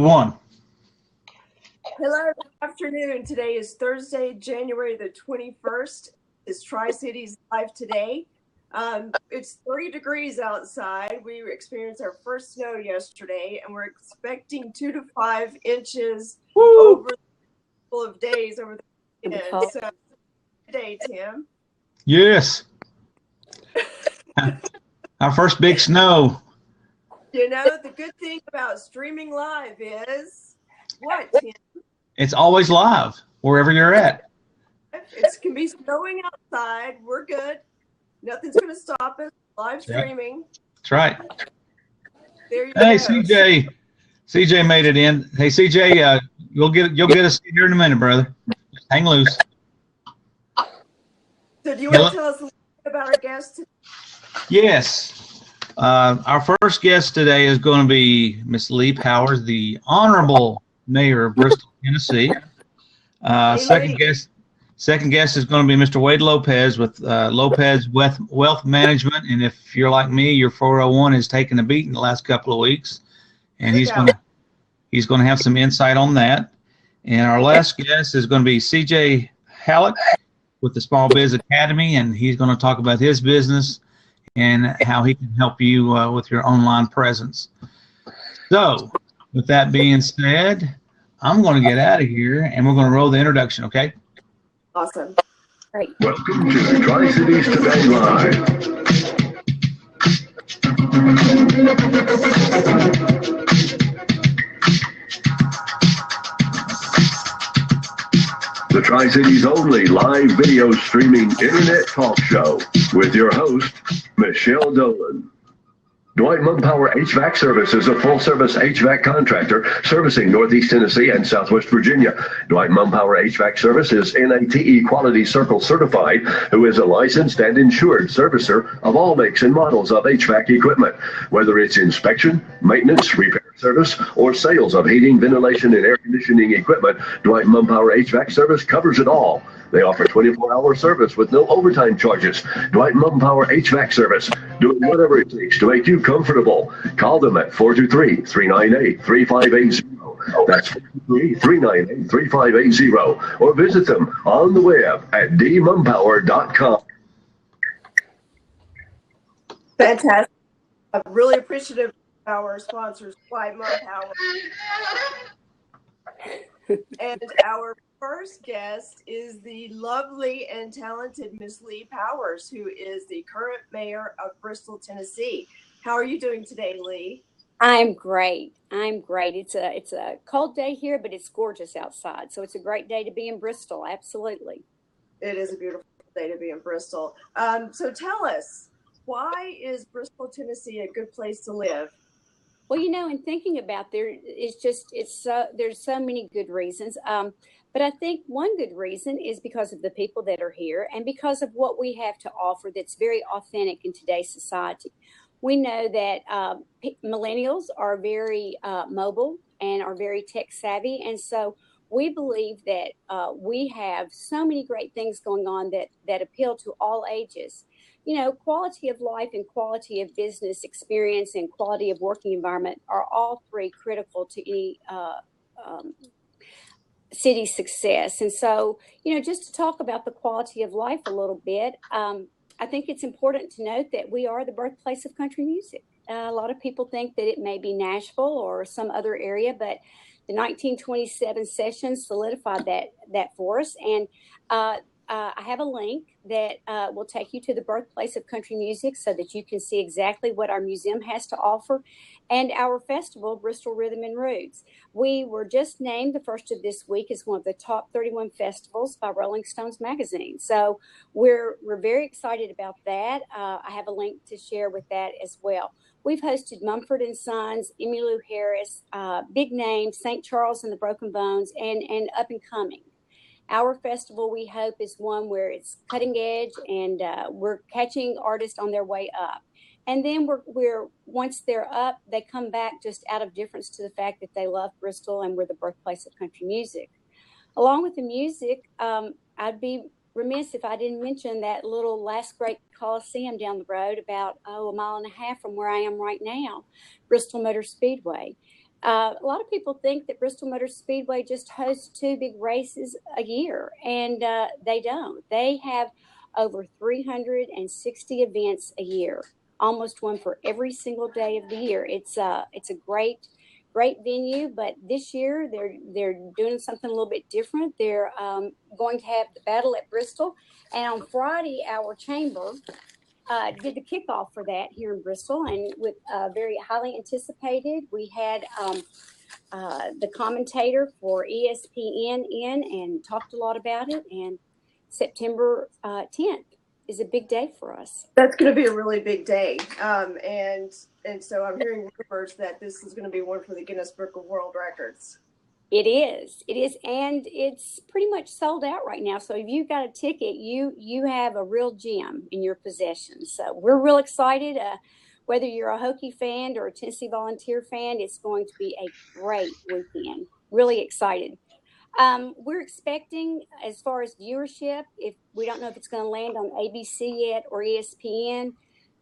one. Hello, good afternoon. Today is Thursday, January the 21st. It's Tri-Cities Live today. It's 30 degrees outside. We experienced our first snow yesterday, and we're expecting 2 to 5 inches over a couple of days over the weekend. So today, Tim. Yes. Our first big snow. You know, the good thing about streaming live is what, Tim? It's always live, wherever you're at. It can be snowing outside. We're good. Nothing's going to stop us. Live streaming. That's right. There you Hey, go. CJ. CJ made it in. Hey, CJ, you'll get us here in a minute, brother. Just hang loose. So do you want to tell us a little bit about our guest today? Yes. Our first guest today is going to be Miss Lee Powers, the Honorable Mayor of Bristol, Tennessee. Second guest is going to be Mr. Wade Lopez with Lopez Wealth Management. And if you're like me, your 401 has taken a beat in the last couple of weeks, and he's going to have some insight on that. And our last guest is going to be CJ Halleck with the Small Biz Academy, and he's going to talk about his business and how he can help you with your online presence. So, with that being said, I'm going to get out of here, and we're going to roll the introduction, okay? Awesome. Great. Welcome to Tri-Cities Today Live. The Tri-Cities only live video streaming internet talk show with your host, Michelle Dolan. Dwight Mumpower HVAC Service is a full-service HVAC contractor servicing Northeast Tennessee and Southwest Virginia. Dwight Mumpower HVAC Service is NATE Quality Circle certified, who is a licensed and insured servicer of all makes and models of HVAC equipment. Whether it's inspection, maintenance, repair service, or sales of heating, ventilation, and air conditioning equipment, Dwight Mumpower HVAC Service covers it all. They offer 24-hour service with no overtime charges. Dwight Mumpower HVAC Service, doing whatever it takes to make you comfortable. Call them at 423-398-3580. That's 423-398-3580. Or visit them on the web at dmumpower.com. Fantastic. I'm really appreciative of our sponsors, Dwight Mumpower. And our first guest is the lovely and talented Miss Lee Powers, who is the current mayor of Bristol, Tennessee. How are you doing today, Lee? I'm great. It's a cold day here, but it's gorgeous outside. So it's a great day to be in Bristol. Absolutely. It is a beautiful day to be in Bristol. So tell us, why is Bristol, Tennessee a good place to live? Well, you know, in thinking about there's so many good reasons. But I think one good reason is because of the people that are here and because of what we have to offer that's very authentic in today's society. We know that millennials are very mobile and are very tech savvy. And so we believe that we have so many great things going on that appeal to all ages. You know, quality of life and quality of business experience and quality of working environment are all three critical to any city success. And so, you know, just to talk about the quality of life a little bit, I think it's important to note that we are the birthplace of country music. A lot of people think that it may be Nashville or some other area, but the 1927 session solidified that for us. And I have a link that will take you to the birthplace of country music so that you can see exactly what our museum has to offer and our festival, Bristol Rhythm and Roots. We were just named the first of this week as one of the top 31 festivals by Rolling Stones magazine. So we're very excited about that. I have a link to share with that as well. We've hosted Mumford & Sons, Emmylou Harris, big names, St. Charles and the Broken Bones, and up and coming. Our festival, we hope, is one where it's cutting edge and we're catching artists on their way up. And then we're once they're up, they come back just out of difference to the fact that they love Bristol and we're the birthplace of country music. Along with the music, I'd be remiss if I didn't mention that little last great Coliseum down the road about a mile and a half from where I am right now, Bristol Motor Speedway. A lot of people think that Bristol Motor Speedway just hosts 2 big races a year, and they don't. They have over 360 events a year, almost one for every single day of the year. It's a great venue, but this year they're doing something a little bit different. They're going to have the battle at Bristol, and on Friday, our chamber did the kickoff for that here in Bristol, and with very highly anticipated. We had the commentator for ESPN in and talked a lot about it, and September 10th is a big day for us. That's going to be a really big day, and so I'm hearing rumors that this is going to be one for the Guinness Book of World Records. It is, and it's pretty much sold out right now. So if you got a ticket, you have a real gem in your possession. So we're real excited. Whether you're a Hokie fan or a Tennessee Volunteer fan, it's going to be a great weekend. Really excited. We're expecting, as far as viewership, if we don't know if it's going to land on ABC yet or ESPN.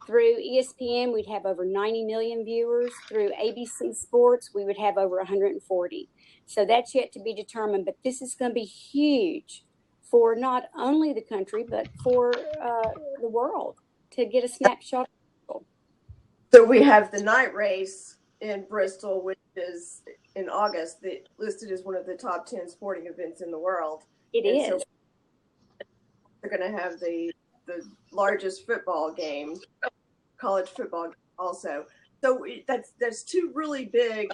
Through ESPN, we'd have over 90 million viewers. Through ABC Sports, we would have over 140. So that's yet to be determined. But this is going to be huge for not only the country, but for the world to get a snapshot. So we have the night race in Bristol, which is in August, listed as one of the top 10 sporting events in the world. It is. So they're going to have the largest football game, college football game also. So that's 2 really big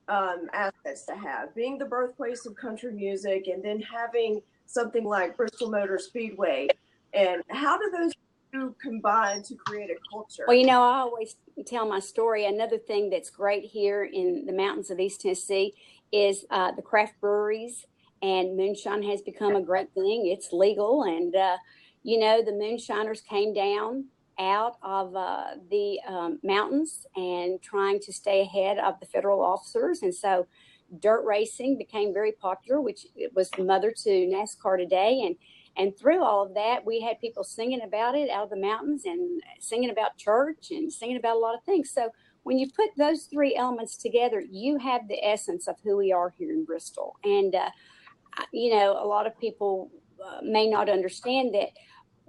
assets to have, being the birthplace of country music and then having something like Bristol Motor Speedway. And how do those two combine to create a culture? Well, I always tell my story. Another thing that's great here in the mountains of East Tennessee is the craft breweries, and moonshine has become a great thing. It's legal, and the moonshiners came down out of the mountains and trying to stay ahead of the federal officers. And so dirt racing became very popular, which was the mother to NASCAR today. And through all of that, we had people singing about it out of the mountains and singing about church and singing about a lot of things. So when you put those 3 elements together, you have the essence of who we are here in Bristol. And, a lot of people may not understand that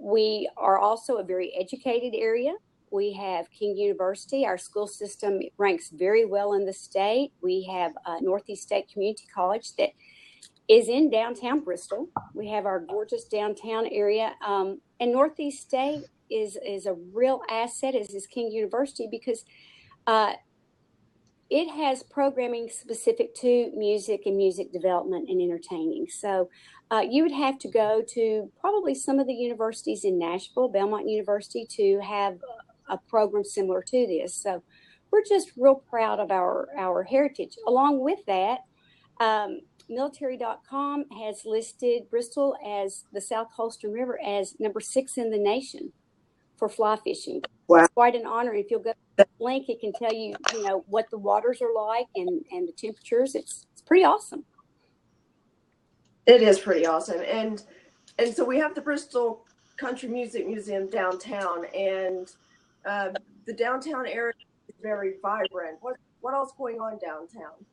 we are also a very educated area. We have King University. Our school system ranks very well in the state. We have Northeast State Community College that is in downtown Bristol. We have our gorgeous downtown area. And Northeast State is a real asset, as is King University, because it has programming specific to music and music development and entertaining. So you would have to go to probably some of the universities in Nashville, Belmont University, to have a program similar to this. So we're just real proud of our heritage. Along with that, military.com has listed Bristol as the South Holston River as number 6 in the nation for fly fishing. Wow. It's quite an honor. If you'll go to the link, it can tell you, what the waters are like and the temperatures. It's pretty awesome. It is pretty awesome. And so we have the Bristol Country Music Museum downtown, and the downtown area is very vibrant. What else going on downtown?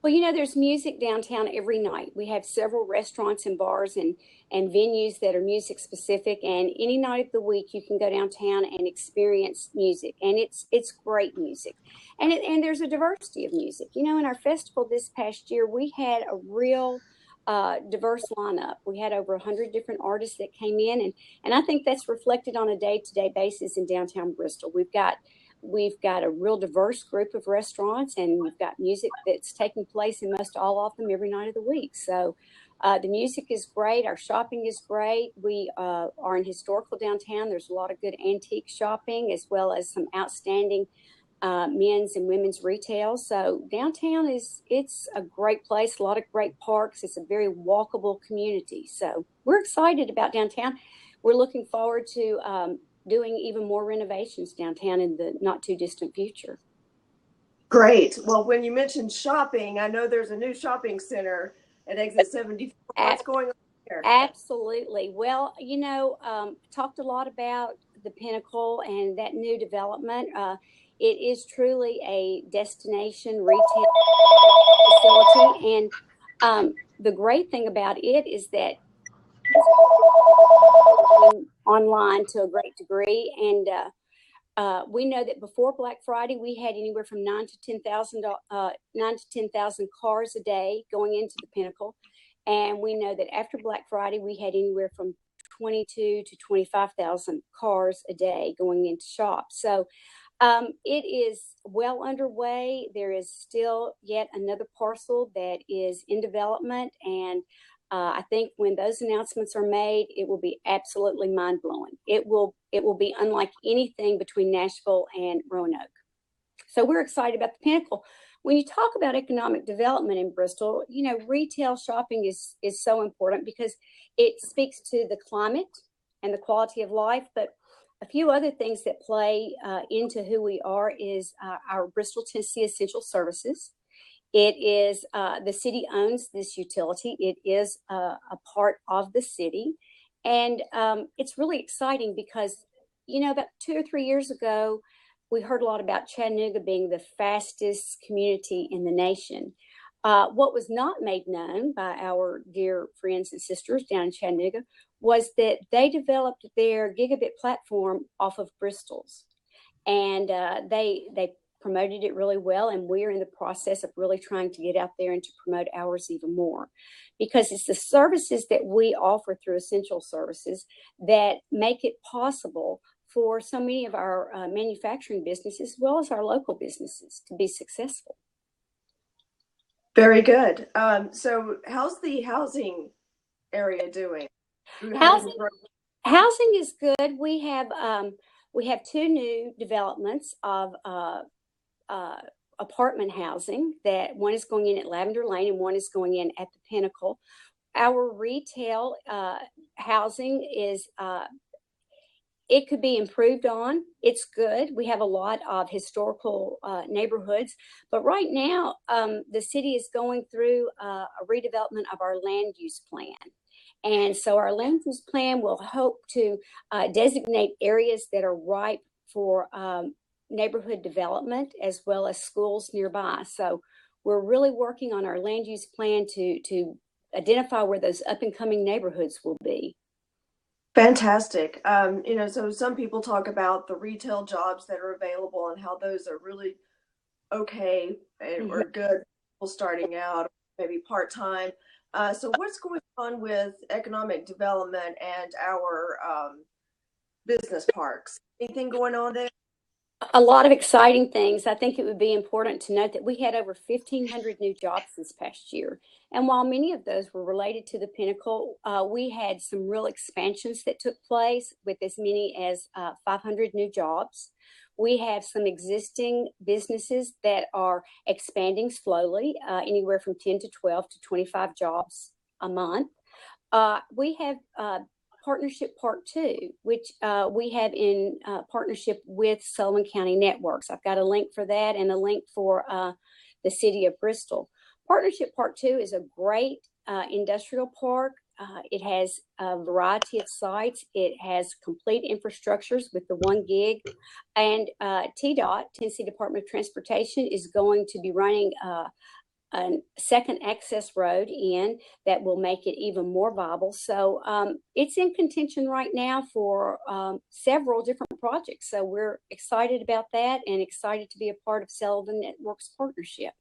Well, there's music downtown every night. We have several restaurants and bars and venues that are music specific. And any night of the week, you can go downtown and experience music. And it's great music. And there's a diversity of music. In our festival this past year, we had a real diverse lineup. We had over 100 different artists that came in. And I think that's reflected on a day-to-day basis in downtown Bristol. We've got a real diverse group of restaurants, and we've got music that's taking place in most all of them every night of the week. So the music is great. Our shopping is great. We are in historical downtown. There's a lot of good antique shopping, as well as some outstanding men's and women's retail. So downtown it's a great place, a lot of great parks. It's a very walkable community. So we're excited about downtown. We're looking forward to doing even more renovations downtown in the not too distant future. Great. Well, when you mentioned shopping, I know there's a new shopping center at exit 74. What's going on here? Absolutely. Well, talked a lot about the Pinnacle and that new development. It is truly a destination retail facility. And the great thing about it is that online to a great degree. And we know that before Black Friday, we had anywhere from 9,000 to 10,000 cars a day going into the Pinnacle. And we know that after Black Friday, we had anywhere from 22 to 25,000 cars a day going into shops. So it is well underway. There is still yet another parcel that is in development. And I think when those announcements are made, it will be absolutely mind-blowing. It will be unlike anything between Nashville and Roanoke. So we're excited about the Pinnacle. When you talk about economic development in Bristol, retail shopping is so important because it speaks to the climate and the quality of life. But a few other things that play into who we are is our Bristol, Tennessee Essential Services. It is the city owns this utility. It is a part of the city. And it's really exciting because, about 2 or 3 years ago, we heard a lot about Chattanooga being the fastest community in the nation. What was not made known by our dear friends and sisters down in Chattanooga was that they developed their gigabit platform off of Bristol's. And they promoted it really well, and we're in the process of really trying to get out there and to promote ours even more, because it's the services that we offer through Essential Services that make it possible for so many of our manufacturing businesses, as well as our local businesses, to be successful. Very good. So how's the housing area doing? Housing is good. We have 2 new developments of apartment housing. That one is going in at Lavender Lane and one is going in at the Pinnacle. Our retail housing is it could be improved on. It's good. We have a lot of historical neighborhoods, but right now the city is going through a redevelopment of our land use plan. And so our land use plan will hope to designate areas that are ripe for neighborhood development, as well as schools nearby. So we're really working on our land use plan to identify where those up and coming neighborhoods will be. Fantastic. So some people talk about the retail jobs that are available and how those are really okay or good people starting out, maybe part-time. So what's going on with economic development and our business parks? Anything going on there? A lot of exciting things. I think it would be important to note that we had over 1,500 new jobs this past year. And while many of those were related to the Pinnacle, we had some real expansions that took place with as many as 500 new jobs. We have some existing businesses that are expanding slowly, anywhere from 10 to 12 to 25 jobs a month. We have Partnership Part 2, which we have in partnership with Sullivan County Networks. I've got a link for that and a link for the city of Bristol. Partnership Part 2 is a great industrial park. It has a variety of sites. It has complete infrastructures with the 1 gig. And TDOT, Tennessee Department of Transportation, is going to be running a second access road in that will make it even more viable. So it's in contention right now for several different projects. So we're excited about that and excited to be a part of Sullivan Networks partnership.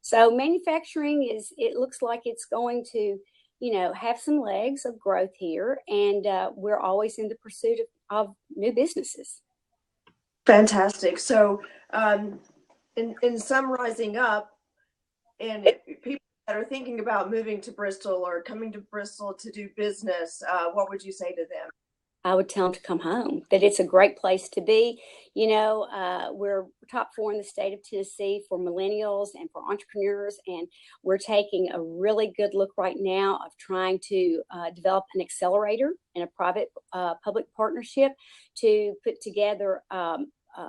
So manufacturing it looks like it's going to, have some legs of growth here, and we're always in the pursuit of new businesses. Fantastic. So in summarizing up, and people that are thinking about moving to Bristol or coming to Bristol to do business, what would you say to them? I would tell them to come home, that it's a great place to be. We're top 4 in the state of Tennessee for millennials and for entrepreneurs, and we're taking a really good look right now of trying to develop an accelerator in a private-public partnership to put together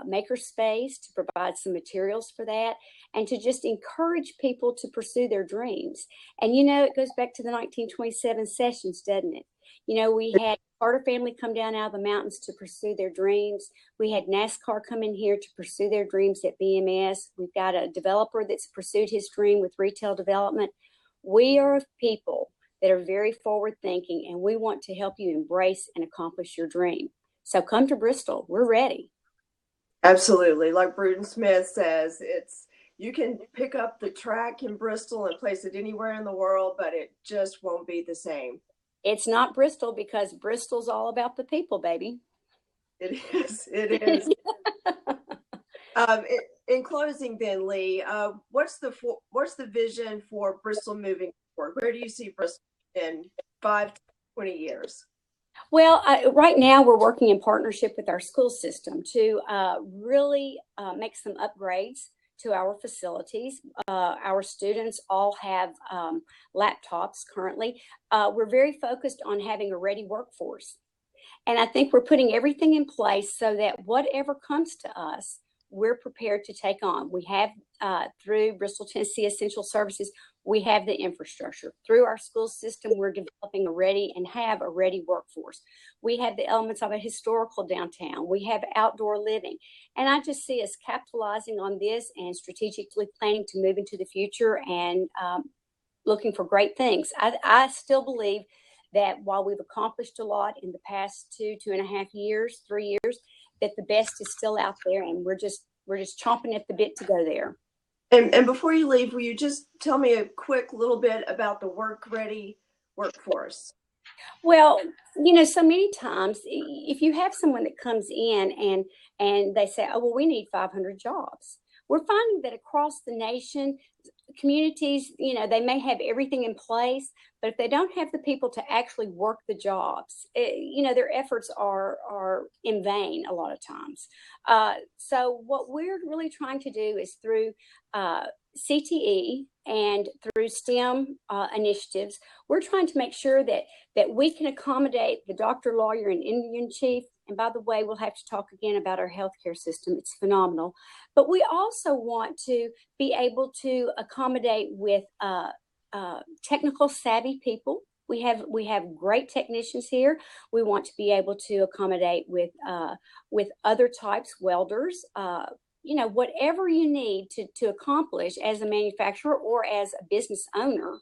makerspace, to provide some materials for that, and to just encourage people to pursue their dreams. And it goes back to the 1927 sessions, doesn't it? You know, we had Carter family come down out of the mountains to pursue their dreams. We had NASCAR come in here to pursue their dreams at BMS. We've got a developer that's pursued his dream with retail development. We are a people that are very forward thinking, and we want to help you embrace and accomplish your dream. So come to Bristol. We're ready. Absolutely. Like Bruton Smith says, you can pick up the track in Bristol and place it anywhere in the world, but it just won't be the same. It's not Bristol, because Bristol's all about the people, baby. It is. It is. In closing, then, Lee, what's the vision for Bristol moving forward? Where do you see Bristol in 5 to 20 years? Well, right now we're working in partnership with our school system to really make some upgrades to our facilities. Our students all have laptops currently. We're very focused on having a ready workforce. And I think we're putting everything in place so that whatever comes to us, we're prepared to take on. We have, through Bristol, Tennessee Essential Services, we have the infrastructure. Through our school system, we're developing a ready workforce. We have the elements of a historical downtown. We have outdoor living. And I just see us capitalizing on this and strategically planning to move into the future and looking for great things. I still believe that while we've accomplished a lot in the past 2.5 years, 3 years, that the best is still out there, and we're just chomping at the bit to go there. And before you leave, will you just tell me a quick little bit about the work-ready workforce? Well, you know, so many times if you have someone that comes in and they say, oh, well, we need 500 jobs. We're finding that across the nation, communities, you know, they may have everything in place, but if they don't have the people to actually work the jobs, you know, their efforts are in vain a lot of times. So what we're really trying to do is through CTE and through STEM initiatives, we're trying to make sure that we can accommodate the doctor, lawyer, and Indian chief. And by the way, we'll have to talk again about our healthcare system. It's phenomenal. But we also want to be able to accommodate with technical savvy people. We have great technicians here. We want to be able to accommodate with other types, welders, you know, whatever you need to accomplish as a manufacturer or as a business owner.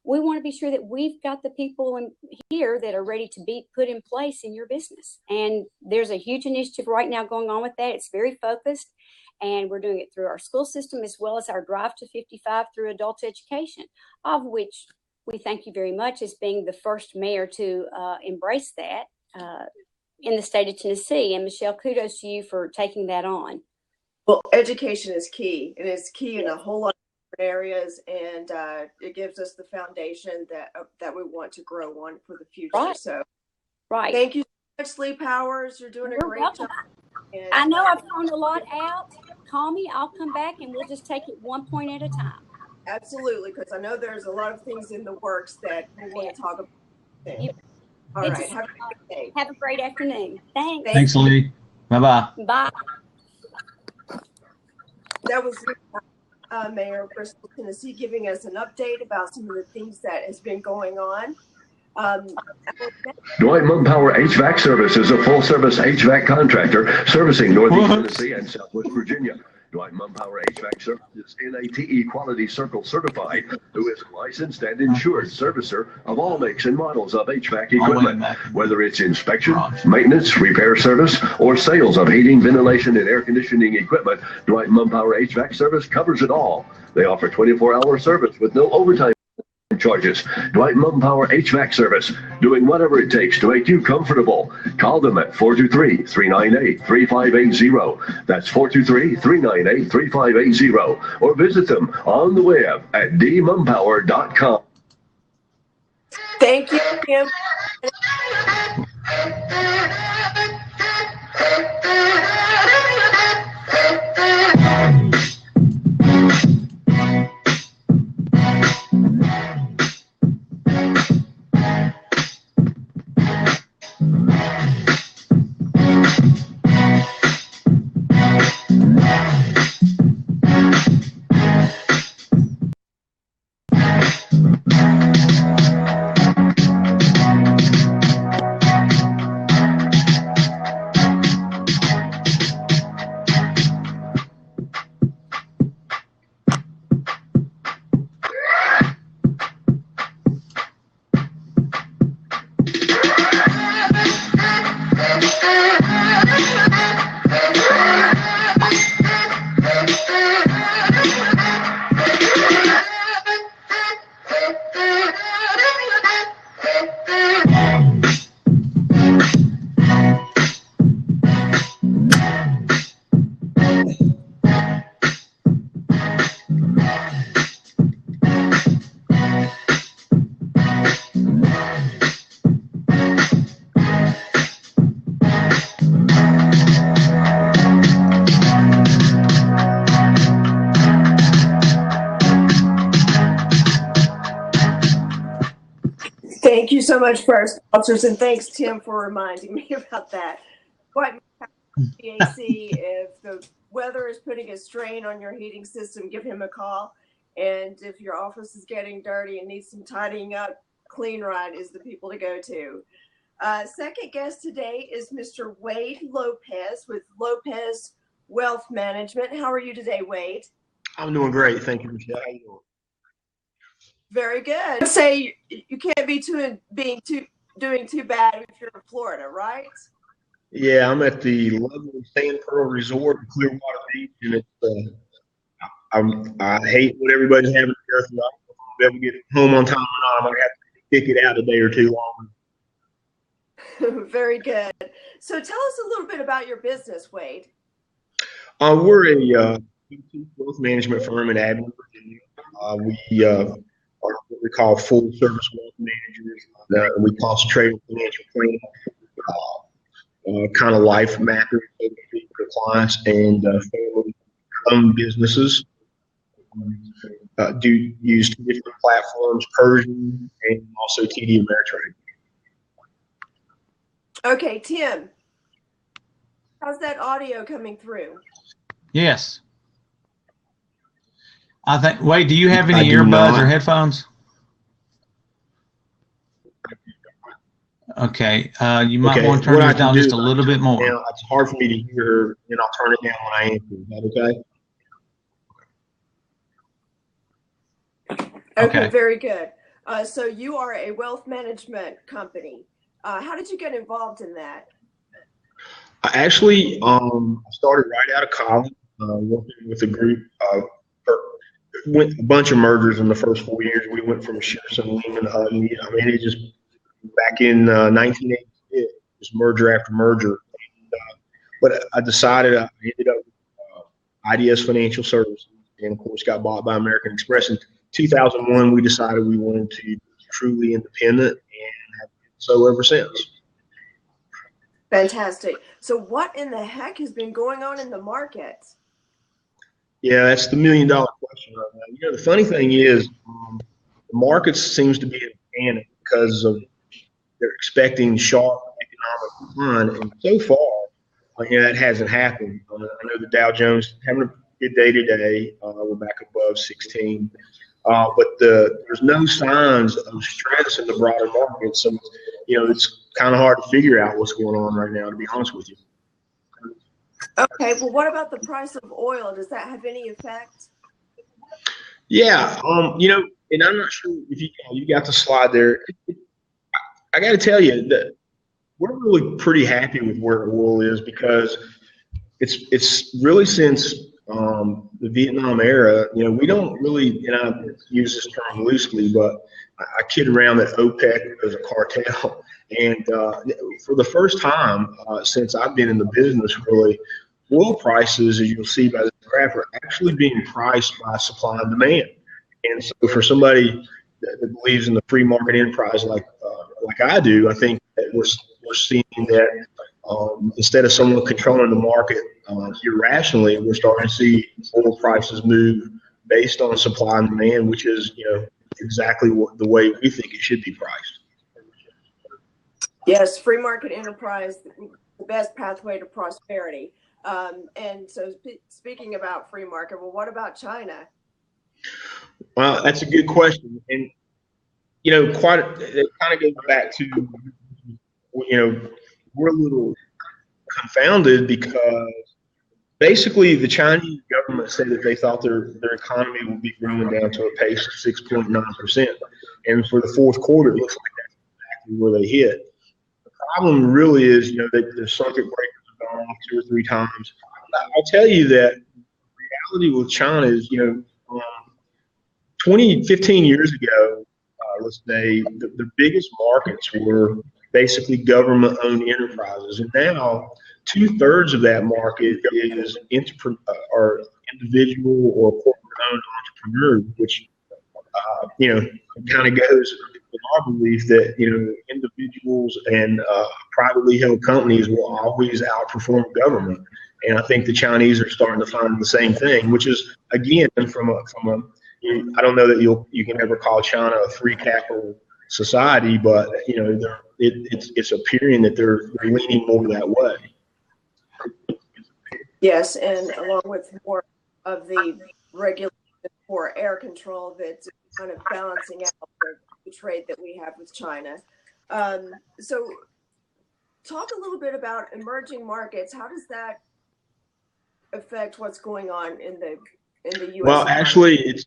We want to be sure that we've got the people in here that are ready to be put in place in your business. And there's a huge initiative right now going on with that. It's very focused, and we're doing it through our school system as well as our Drive to 55 through adult education, of which we thank you very much as being the first mayor to embrace that in the state of Tennessee. And Michelle, kudos to you for taking that on. Well, education is key. It is key in a whole lot of areas, and it gives us the foundation that we want to grow on for the future. Right. So, right. Thank you so much, Lee Powers. You're doing a great job. And I know I've thrown a lot out. Call me. I'll come back, and we'll just take it one point at a time. Absolutely, because I know there's a lot of things in the works that we want to talk about. All right. Have a great day. Have a great afternoon. Thanks. Thanks, Lee. Bye-bye. Bye. That was Mayor of Bristol, Tennessee, giving us an update about some of the things that has been going on. Dwight Mumpower HVAC Service is a full-service HVAC contractor servicing Northeast Tennessee and Southwest Virginia. Dwight Mumpower HVAC Service is NATE Quality Circle certified, who is a licensed and insured servicer of all makes and models of HVAC equipment, whether it's inspection, maintenance, repair service, or sales of heating, ventilation, and air conditioning equipment. Dwight Mumpower HVAC Service covers it all. They offer 24-hour service with no overtime charges. Dwight Mumpower HVAC Service, doing whatever it takes to make you comfortable. Call them at 423-398-3580. That's 423-398-3580. Or visit them on the web at dmumpower.com. Thank you, Kim. Thank you so much for our sponsors, and thanks, Tim, for reminding me about that. Quite AC, if the weather is putting a strain on your heating system, give him a call. And if your office is getting dirty and needs some tidying up, Clean Ride is the people to go to. Second guest today is Mr. Wade Lopez with Lopez Wealth Management. How are you today, Wade? I'm doing great. Thank you, Michelle. How you doing? Very good. I'd say you can't be doing too bad if you're in Florida, right? Yeah, I'm at the lovely Sand Pearl Resort in Clearwater Beach, and it's I hate what everybody's having to go through. I don't know if I'll be able to get home on time or not. I'm gonna have to kick it out a day or two longer. Very good. So tell us a little bit about your business, Wade. We're a wealth management firm in Abilene, Virginia. We are what we call full service wealth managers. We concentrate on financial planning, kind of life mapping for clients and family-owned businesses. Do use two different platforms, Persian and also TD Ameritrade. Okay, Tim, how's that audio coming through? Yes. I think. Wait, do you have any earbuds or headphones? Okay. You might want to turn yours down just a little bit more. Now, it's hard for me to hear her, and I'll turn it down when I answer. Is that okay? Okay, very good. So you are a wealth management company. How did you get involved in that? I actually started right out of college, working with a group. Went a bunch of mergers in the first 4 years. We went from Shearson, Lehman, Hutton. I mean, it just back in 1986, just merger after merger. But I decided I ended up with IDS Financial Services, and of course got bought by American Express. In 2001, we decided we wanted to be truly independent, and have been so ever since. Fantastic. So what in the heck has been going on in the market? Yeah, that's the $1 million question right now. You know, the funny thing is, the market seems to be in panic because of they're expecting sharp economic decline, and so far, that hasn't happened. I know the Dow Jones having a good day today. We're back above 16, but there's no signs of stress in the broader market. So, it's kind of hard to figure out what's going on right now, to be honest with you. Okay, well, what about the price of oil? Does that have any effect? Yeah, and I'm not sure if you got the slide there. I got to tell you that we're really pretty happy with where oil is, because it's really since the Vietnam era. We don't really, and I use this term loosely, but I kid around that OPEC is a cartel. And for the first time since I've been in the business, really, oil prices, as you'll see by this graph, are actually being priced by supply and demand. And so for somebody that believes in the free market enterprise like I do, I think that we're seeing that instead of someone controlling the market irrationally, we're starting to see oil prices move based on supply and demand, which is exactly the way we think it should be priced. Yes, free market enterprise, the best pathway to prosperity. And so speaking about free market, well, what about China? Well, that's a good question. And, it kind of goes back to, we're a little confounded because basically the Chinese government said that they thought their economy would be growing down to a pace of 6.9%. And for the fourth quarter, it looks like that's exactly where they hit. The problem really is, that the circuit breakers have gone off 2 or 3 times. I'll tell you that the reality with China is, 15 years ago, let's say, the biggest markets were basically government-owned enterprises. And now 2/3 of that market is are individual or corporate-owned entrepreneurs, which, kind of goes with our belief that, individuals and privately held companies will always outperform government. And I think the Chinese are starting to find the same thing, which is, again, from a I don't know that you can ever call China a free capital society, but it's appearing that they're leaning more that way. Yes, and along with more of the regulation for air control, that's kind of balancing out the trade that we have with China. So talk a little bit about emerging markets. How does that affect what's going on in the U.S. Well, economy? actually, it's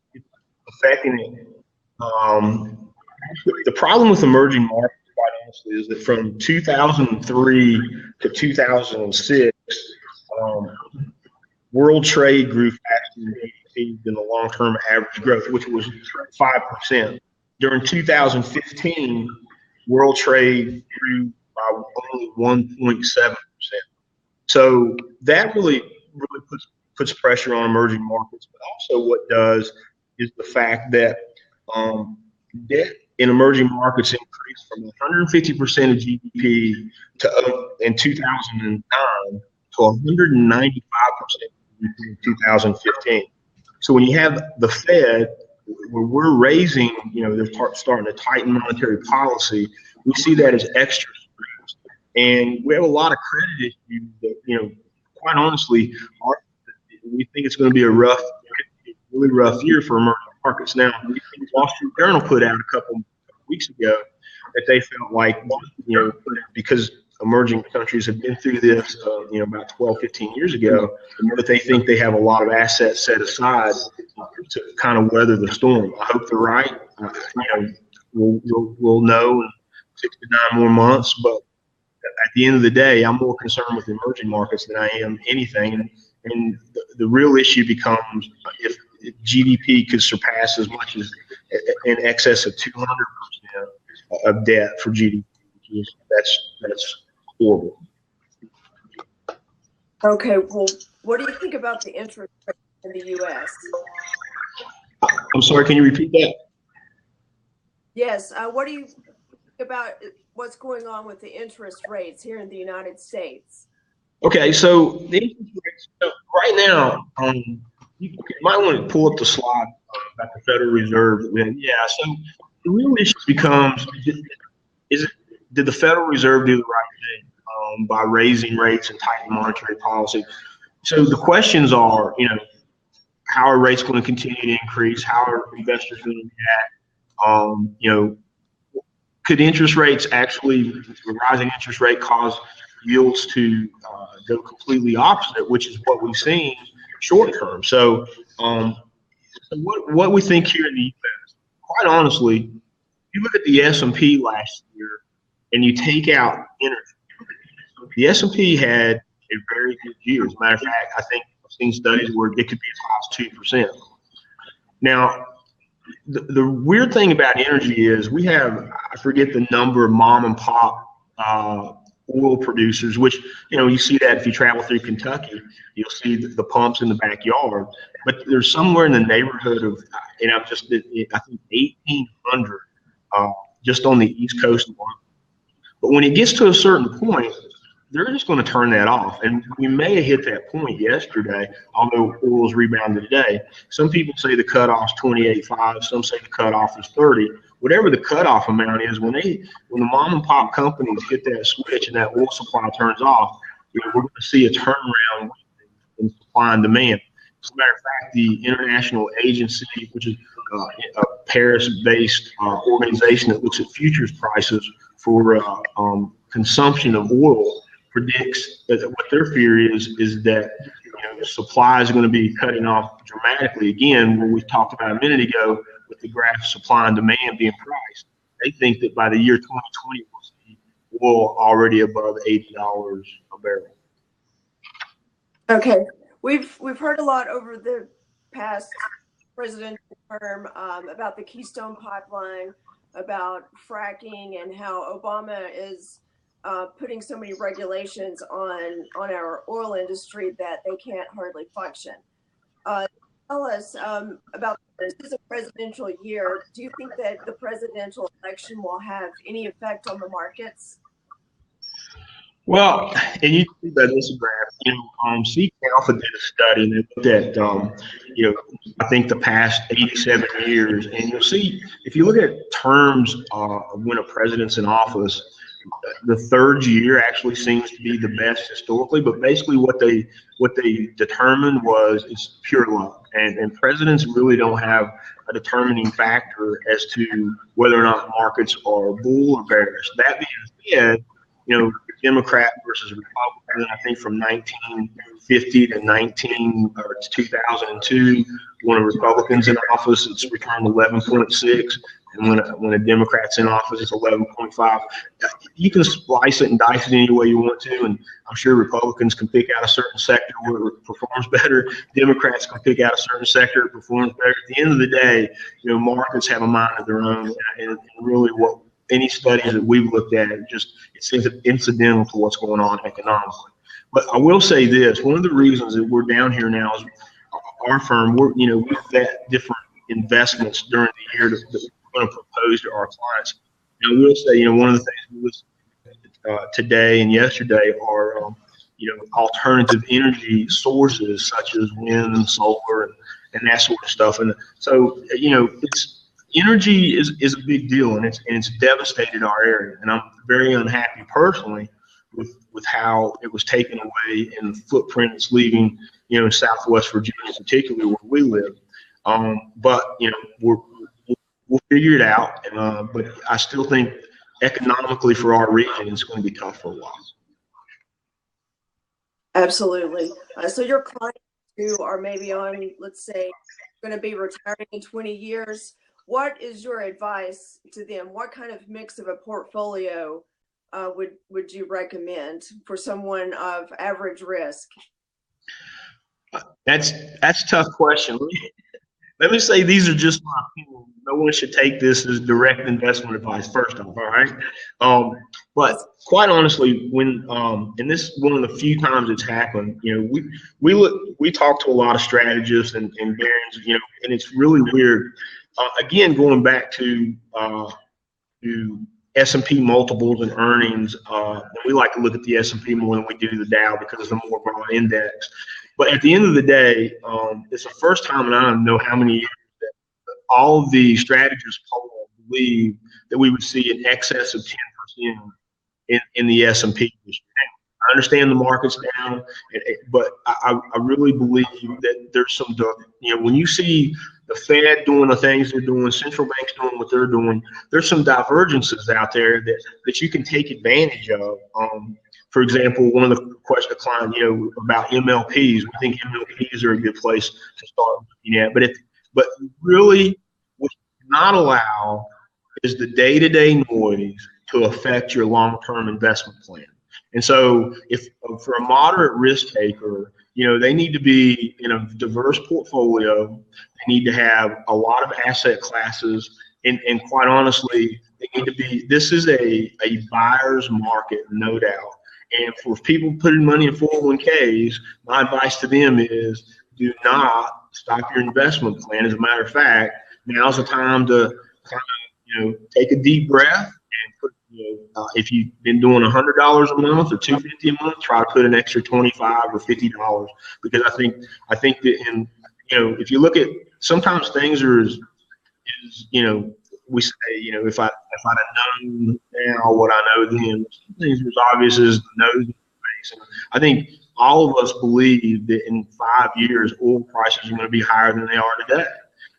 affecting it. The problem with emerging markets, quite honestly, is that from 2003 to 2006, world trade grew faster than the long-term average growth, which was 5%. During 2015, world trade grew by only 1.7%. So that really puts pressure on emerging markets. But also what does is the fact that debt in emerging markets increased from 150% of GDP in 2009 to 195% in 2015. So when you have the Fed, where we're raising, they're starting to tighten monetary policy, we see that as extra stress. And we have a lot of credit issues that, quite honestly, we think it's going to be a really rough year for emerging markets. Now, Wall Street Journal put out a couple weeks ago that they felt like, because emerging countries have been through this, about 12, 15 years ago, but they think they have a lot of assets set aside to kind of weather the storm. I hope they're right. We'll know in 6 to 9 more months, but at the end of the day, I'm more concerned with emerging markets than I am anything. And the real issue becomes if GDP could surpass as much as in excess of 200% of debt for GDP. That's horrible. Okay, well, what do you think about the interest rate in the U.S.? I'm sorry, can you repeat that? Yes, what do you think about what's going on with the interest rates here in the United States? Okay, so the interest rates, right now, you might want to pull up the slide about the Federal Reserve. Yeah, so the real issue becomes, did the Federal Reserve do the right thing by raising rates and tightening monetary policy? So the questions are, how are rates going to continue to increase? How are investors going to react? Could interest rates actually, rising interest rate cause yields to go completely opposite, which is what we've seen short term. So what we think here in the U.S., quite honestly, if you look at the S&P last year and you take out energy, the S&P had a very good year. As a matter of fact, I think I've seen studies where it could be as high as 2%. Now, the weird thing about energy is we have, I forget the number of mom and pop oil producers, which, you see that if you travel through Kentucky, you'll see the pumps in the backyard. But there's somewhere in the neighborhood of, I think 1,800 just on the East Coast alone. But when it gets to a certain point, they're just going to turn that off. And we may have hit that point yesterday, although oil's rebounded today. Some people say the cutoff's 28.5. Some say the cutoff is 30. Whatever the cutoff amount is, when the mom and pop companies hit that switch and that oil supply turns off, we're going to see a turnaround in supply and demand. As a matter of fact, the International Agency, which is a Paris-based organization that looks at futures prices for consumption of oil, predicts that what their fear is that supply is going to be cutting off dramatically again. When we talked about a minute ago with the graph supply and demand being priced, they think that by the year 2020 we'll see oil already above $80 a barrel. Okay, we've heard a lot over the past presidential term about the Keystone Pipeline, about fracking, and how Obama is putting so many regulations on our oil industry that they can't hardly function. Tell us about, this is a presidential year. Do you think that the presidential election will have any effect on the markets? Well, and you can see by this graph, Seek Alpha did a study and they looked at, I think the past 87 years, and you'll see if you look at terms of when a president's in office, the third year actually seems to be the best historically. But basically, what they determined was it's pure luck, and presidents really don't have a determining factor as to whether or not markets are bull or bearish. That being said, Democrat versus Republican. I think from 1950 to 2002, when a Republican's in office, it's returned 11.6, and when a Democrat's in office, it's 11.5. You can slice it and dice it any way you want to, and I'm sure Republicans can pick out a certain sector where it performs better. Democrats can pick out a certain sector that performs better. At the end of the day, markets have a mind of their own, and really what any studies that we've looked at, it seems incidental to what's going on economically. But I will say this: one of the reasons that we're down here now is our firm. We've vet different investments during the year that we're going to propose to our clients. And I will say, one of the things we listened today and yesterday are, alternative energy sources such as wind and solar and that sort of stuff. And so, energy is a big deal, and it's devastated our area. And I'm very unhappy personally with how it was taken away and the footprint it's leaving, in Southwest Virginia, particularly where we live. But we'll figure it out. But I still think economically for our region, it's going to be tough for a while. Absolutely. So your clients who are maybe on, let's say, going to be retiring in 20 years, what is your advice to them? What kind of mix of a portfolio would you recommend for someone of average risk? That's a tough question. Let me say these are just my opinion. No one should take this as direct investment advice, first off, all right? But quite honestly, when and this is one of the few times it's happened, we talk to a lot of strategists and barons, and it's really weird. Again, going back to S&P multiples and earnings, we like to look at the S&P more than we do the Dow because it's a more broad index. But at the end of the day, it's the first time in I don't know how many years that all of the strategists poll believe that we would see an excess of 10% in the S&P this year. I understand the market's down, but I really believe that there's some, when you see the Fed doing the things they're doing, central banks doing what they're doing, there's some divergences out there that you can take advantage of. For example, one of the questions, client, about MLPs. We think MLPs are a good place to start looking at. But really, what you cannot allow is the day-to-day noise to affect your long-term investment plan. And so, if for a moderate risk taker, they need to be in a diverse portfolio. They need to have a lot of asset classes, and quite honestly, they need to be. This is a buyer's market, no doubt. And for people putting money in 401ks, my advice to them is do not stop your investment plan. As a matter of fact, now's the time to kind of, take a deep breath and put, if you've been doing $100 a month or $250 a month, try to put an extra $25 or $50 because I think that if you look at sometimes things are we say, if I'd have known now what I know then, things are as obvious as the nose in the face. And I think all of us believe that in 5 years, oil prices are going to be higher than they are today.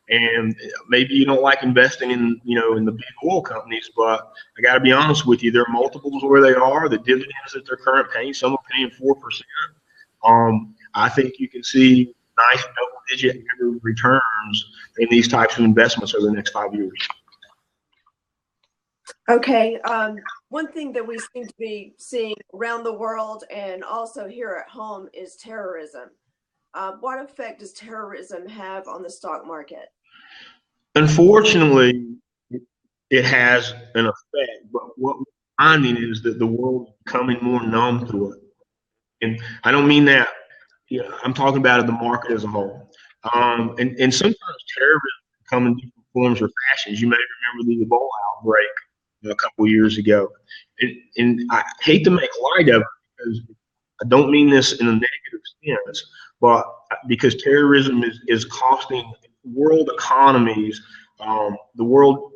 And maybe you don't like investing in, in the big oil companies, but I got to be honest with you, their multiples where they are, the dividends that they're currently paying, some are paying 4%. I think you can see nice double-digit returns in these types of investments over the next 5 years. Okay. One thing that we seem to be seeing around the world and also here at home is terrorism. What effect does terrorism have on the stock market? Unfortunately, it has an effect, but what we're finding is that the world is becoming more numb to it. And I don't mean that, I'm talking about the market as a whole. And sometimes terrorism come in different forms or fashions. You may remember the Ebola outbreak a couple of years ago. And I hate to make light of it, because I don't mean this in a negative sense, but because terrorism is costing world economies, the World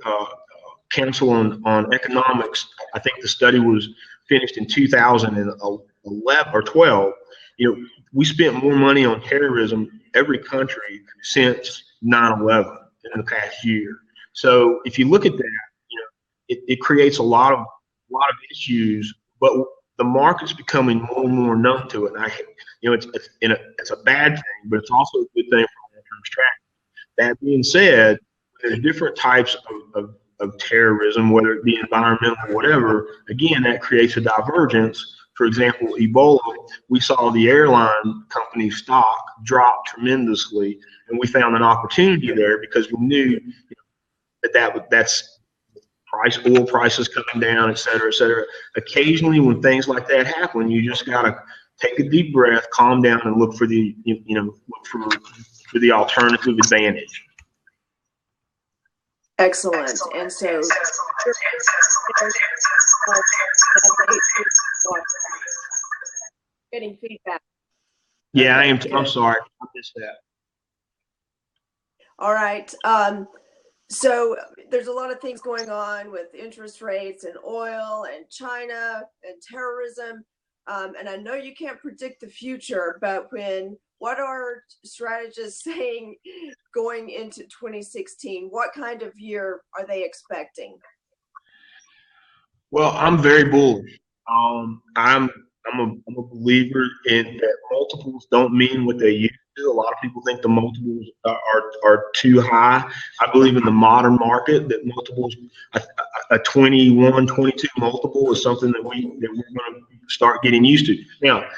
Council on Economics, I think the study was finished in 2011 or 12. We spent more money on terrorism, every country, since 9/11 in the past year. So if you look at that, it creates a lot of issues, but the market's becoming more and more numb to it. And it's a bad thing, but it's also a good thing for long-term strategy. That being said, there's different types of terrorism, whether it be environmental or whatever. Again, that creates a divergence. For example, Ebola, we saw the airline company stock drop tremendously, and we found an opportunity there because we knew that's oil prices coming down, et cetera, et cetera. Occasionally, when things like that happen, you just gotta take a deep breath, calm down, and look for the alternative advantage. Excellent. And so, getting feedback. Yeah, I am. I'm sorry, I missed that. All right. So there's a lot of things going on with interest rates and oil and China and terrorism. And I know you can't predict the future, but what are strategists saying going into 2016? What kind of year are they expecting? Well, I'm very bullish. I'm a believer in that multiples don't mean what they used to. A lot of people think the multiples are too high. I believe in the modern market that multiples, a 21, 22 multiple is something that we're going to start getting used to. Now,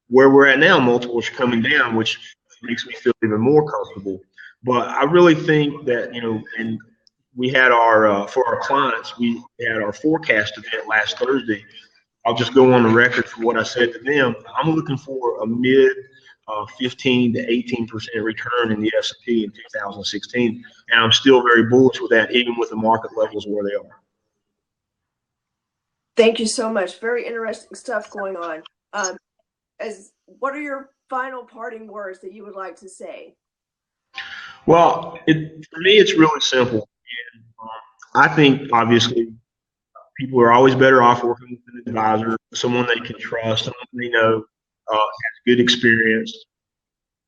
where we're at now, multiples are coming down, which makes me feel even more comfortable. But I really think that, and we had for our clients, we had our forecast event last Thursday. I'll just go on the record for what I said to them. I'm looking for a mid 15 to 18% return in the S&P in 2016, and I'm still very bullish with that, even with the market levels where they are. Thank you so much. Very interesting stuff going on. What are your final parting words that you would like to say? Well, for me, it's really simple. And, I think, obviously, people are always better off working with an advisor, someone they can trust, someone they know has good experience.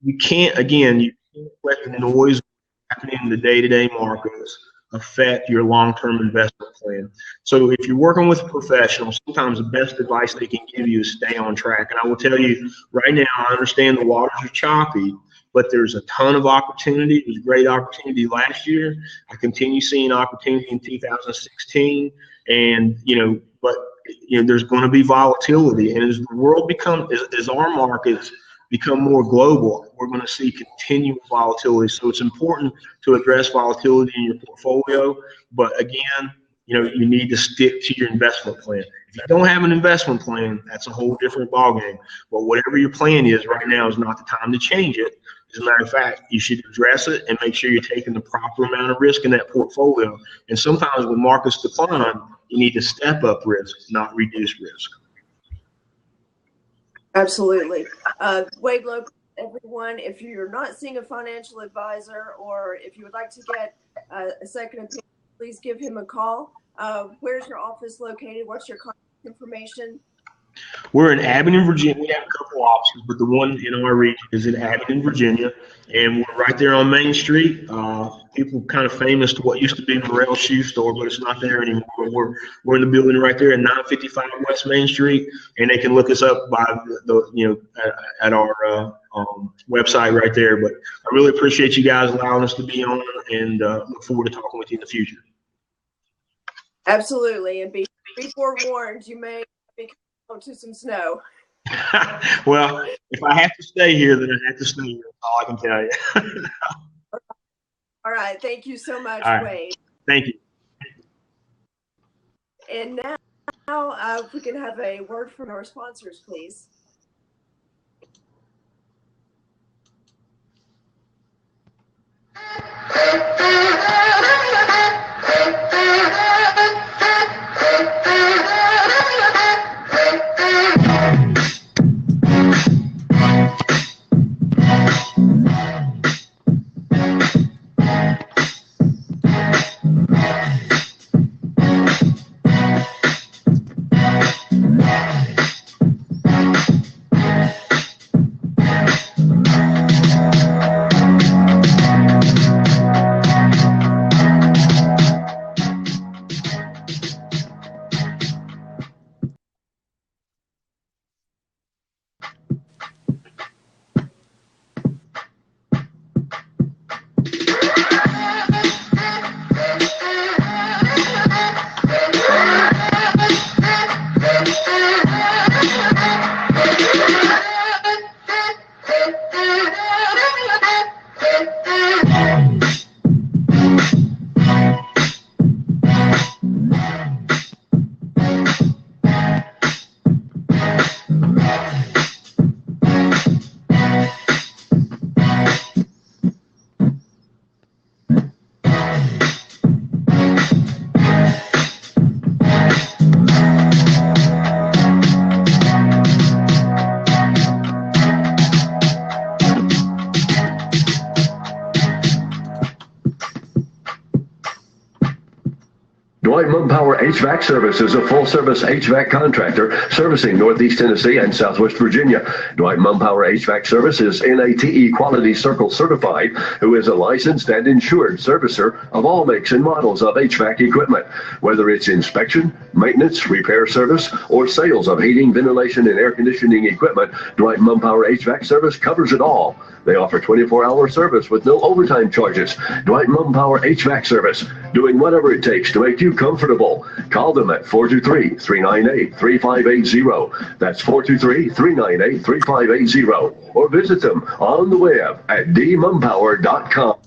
You can't let the noise happening in the day-to-day markets affect your long-term investment plan. So if you're working with a professional, sometimes the best advice they can give you is stay on track. And I will tell you right now, I understand the waters are choppy, but there's a ton of opportunity. It was a great opportunity last year. I continue seeing opportunity in 2016. And, there's going to be volatility. And as the world as our markets become more global, we're going to see continual volatility. So it's important to address volatility in your portfolio. But again, you need to stick to your investment plan. If you don't have an investment plan, that's a whole different ballgame. But whatever your plan is right now is not the time to change it. As a matter of fact, you should address it and make sure you're taking the proper amount of risk in that portfolio. And sometimes when markets decline, you need to step up risk, not reduce risk. Absolutely. Wade Local, everyone, if you're not seeing a financial advisor or if you would like to get a second opinion, please give him a call. Where's your office located? What's your contact information? We're in Abingdon, Virginia. We have a couple offices, but the one in our region is in Abingdon, Virginia, and we're right there on Main Street. People kind of famous to what used to be Morrell's Shoe Store, but it's not there anymore. We're in the building right there at 955 West Main Street, and they can look us up by at our website right there. But I really appreciate you guys allowing us to be on, and look forward to talking with you in the future. Absolutely, and be forewarned, you may be to some snow. Well, if I have to stay here, then I have to stay here. That's all I can tell you. All right. Thank you so much, right. Wade. Thank you. And now if we can have a word from our sponsors, please. Dwight Mumpower HVAC Service is a full-service HVAC contractor servicing Northeast Tennessee and Southwest Virginia. Dwight Mumpower HVAC Service is NATE Quality Circle certified, who is a licensed and insured servicer of all makes and models of HVAC equipment. Whether it's inspection, maintenance, repair service, or sales of heating, ventilation, and air conditioning equipment, Dwight Mumpower HVAC Service covers it all. They offer 24-hour service with no overtime charges. Dwight Mumpower HVAC Service, doing whatever it takes to make you comfortable. Call them at 423-398-3580. That's 423-398-3580. Or visit them on the web at dmumpower.com.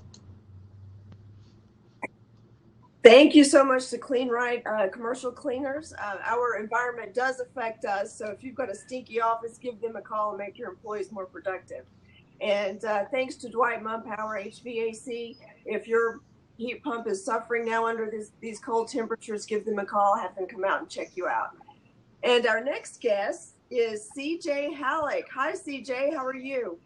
Thank you so much to Clean Right Commercial Cleaners. Our environment does affect us, so if you've got a stinky office, give them a call and make your employees more productive. And thanks to Dwight Mumpower HVAC. If your heat pump is suffering now under these cold temperatures, give them a call, have them come out and check you out. And our next guest is CJ Halleck. Hi, CJ. How are you?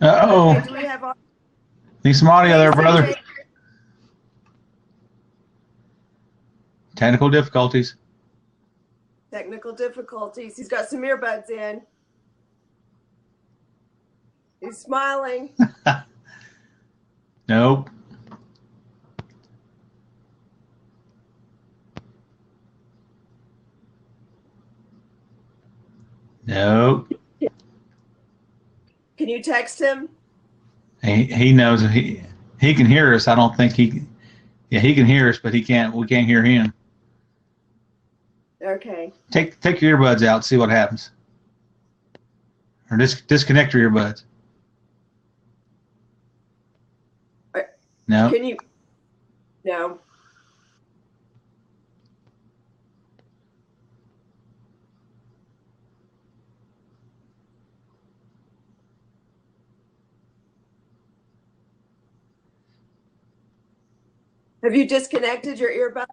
Uh-oh. Okay, do we have Need some audio there, CJ? brother. Technical difficulties. Technical difficulties. He's got some earbuds in. He's smiling. Nope. Nope. Can you text him? He knows he can hear us. I don't think he can hear us, but we can't hear him. Okay. Take your earbuds out, see what happens. Or disconnect your earbuds. No. Can you? No. Have you disconnected your earbud?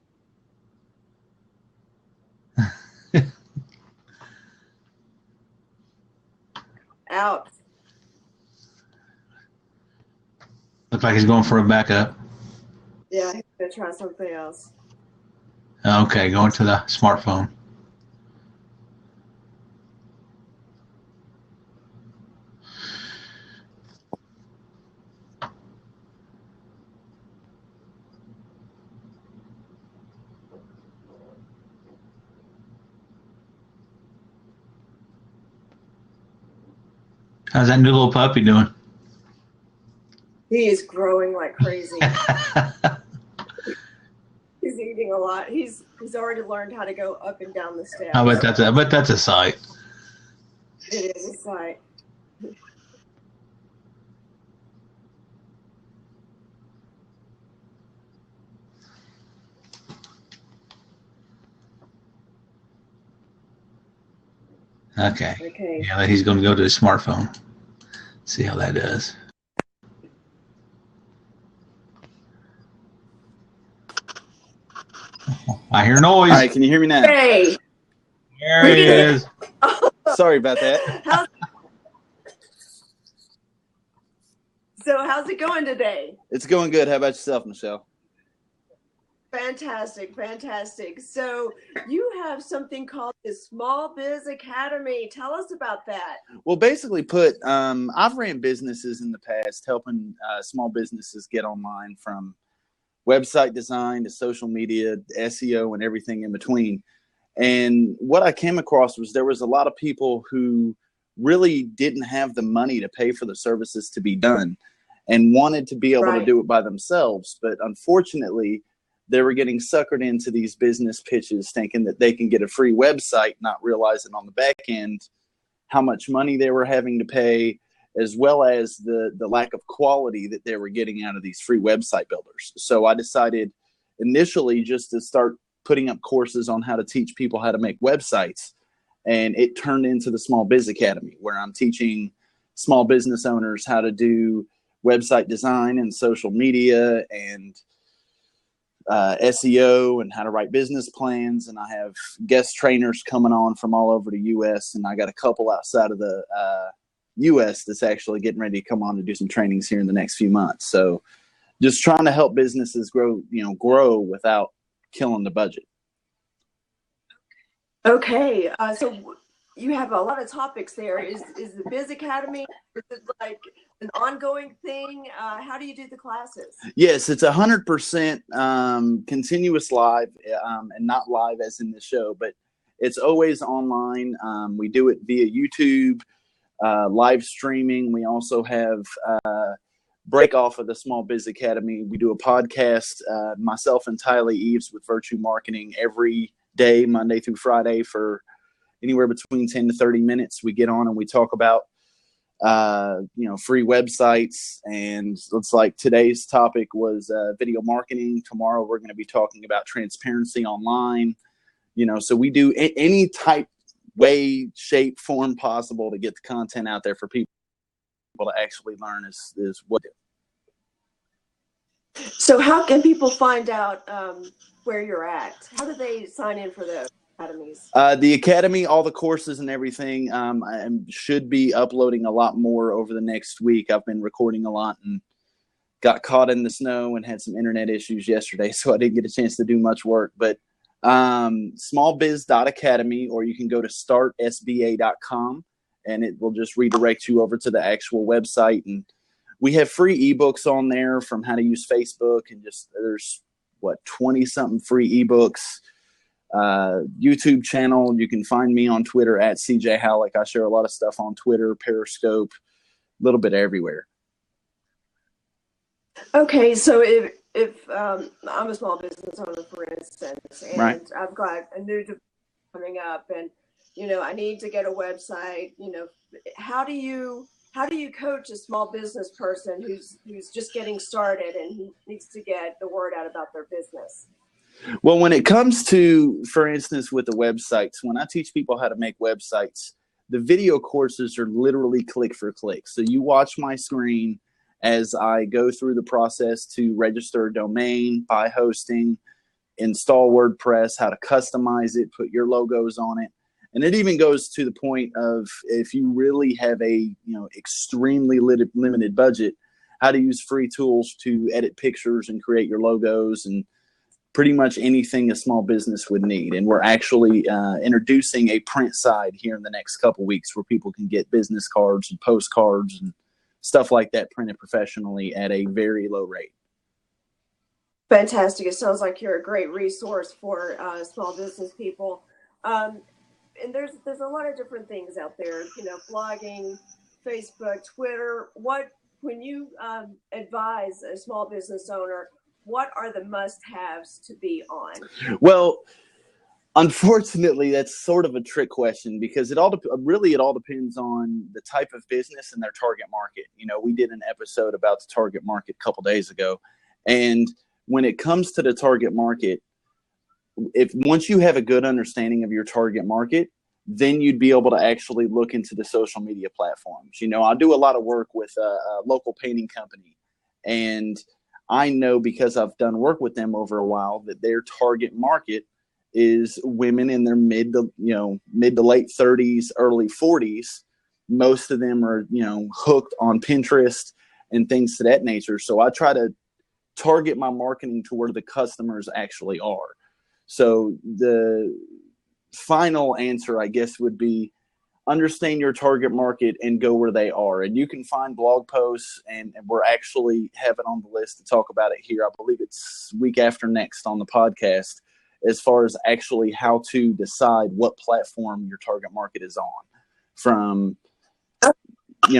Out. Looks like he's going for a backup. Yeah, he's gonna try something else. Okay, going to the smartphone. How's that new little puppy doing? He is growing like crazy. He's eating a lot. He's already learned how to go up and down the stairs. I bet that's a sight. It is a sight. Okay. Okay. Yeah, he's going to go to his smartphone. See how that does. I hear noise. All right, can you hear me now? Hey. There he is. Sorry about that. How's it going today? It's going good. How about yourself, Michelle? Fantastic, fantastic. So you have something called the Small Biz Academy. Tell us about that. Well, basically I've ran businesses in the past, helping small businesses get online, from website design to social media, SEO, and everything in between. And what I came across was there was a lot of people who really didn't have the money to pay for the services to be done and wanted to be able to do it by themselves. But unfortunately, they were getting suckered into these business pitches thinking that they can get a free website, not realizing on the back end how much money they were having to pay, as well as the lack of quality that they were getting out of these free website builders. So I decided initially just to start putting up courses on how to teach people how to make websites. And it turned into the Small Biz Academy, where I'm teaching small business owners how to do website design and social media and SEO and how to write business plans. And I have guest trainers coming on from all over the U.S. And I got a couple outside of the U.S. that's actually getting ready to come on to do some trainings here in the next few months. So just trying to help businesses grow without killing the budget. Okay, so you have a lot of topics there. Is the Biz Academy, is it like an ongoing thing? How do you do the classes? Yes, it's 100% continuous live, and not live as in the show, but it's always online. We do it via YouTube, live streaming. We also have break off of the Small Biz Academy. We do a podcast, myself and Tylee Eves with Virtue Marketing every day, Monday through Friday, for anywhere between 10 to 30 minutes. We get on and we talk about free websites, and looks like today's topic was video marketing. Tomorrow we're going to be talking about transparency online. So we do any type, way, shape, form possible to get the content out there for people to actually learn is what. So how can people find out where you're at? How do they sign in for the academies? The academy, all the courses and everything, I should be uploading a lot more over the next week. I've been recording a lot and got caught in the snow and had some internet issues yesterday, so I didn't get a chance to do much work. But smallbiz.academy, or you can go to startsba.com, and it will just redirect you over to the actual website. And we have free ebooks on there from how to use Facebook, and there's 20 something free ebooks. YouTube channel. You can find me on Twitter at CJ Halleck. I share a lot of stuff on Twitter, Periscope, a little bit everywhere. Okay, so if I'm a small business owner, for instance, and right. I've got a new development coming up, and I need to get a website. How do you coach a small business person who's just getting started and who needs to get the word out about their business? Well, when it comes to, for instance, with the websites, when I teach people how to make websites, the video courses are literally click for click. So you watch my screen as I go through the process to register a domain, buy hosting, install WordPress, how to customize it, put your logos on it. And it even goes to the point of, if you really have a extremely limited budget, how to use free tools to edit pictures and create your logos and pretty much anything a small business would need. And we're actually introducing a print side here in the next couple weeks where people can get business cards and postcards and stuff like that printed professionally at a very low rate. Fantastic. It sounds like you're a great resource for small business people. And there's a lot of different things out there, blogging, Facebook, Twitter. When you advise a small business owner, what are the must-haves to be on? Well, unfortunately, that's sort of a trick question, because it all depends on the type of business and their target market. We did an episode about the target market a couple days ago, and when it comes to the target market, once you have a good understanding of your target market, then you'd be able to actually look into the social media platforms. I do a lot of work with a local painting company, and I know, because I've done work with them over a while, that their target market is women in their mid to late 30s, early 40s. Most of them are, hooked on Pinterest and things to that nature. So I try to target my marketing to where the customers actually are. So the final answer, I guess, would be understand your target market and go where they are. And you can find blog posts, and we're actually having on the list to talk about it here. I believe it's week after next on the podcast, as far as actually how to decide what platform your target market is on. From,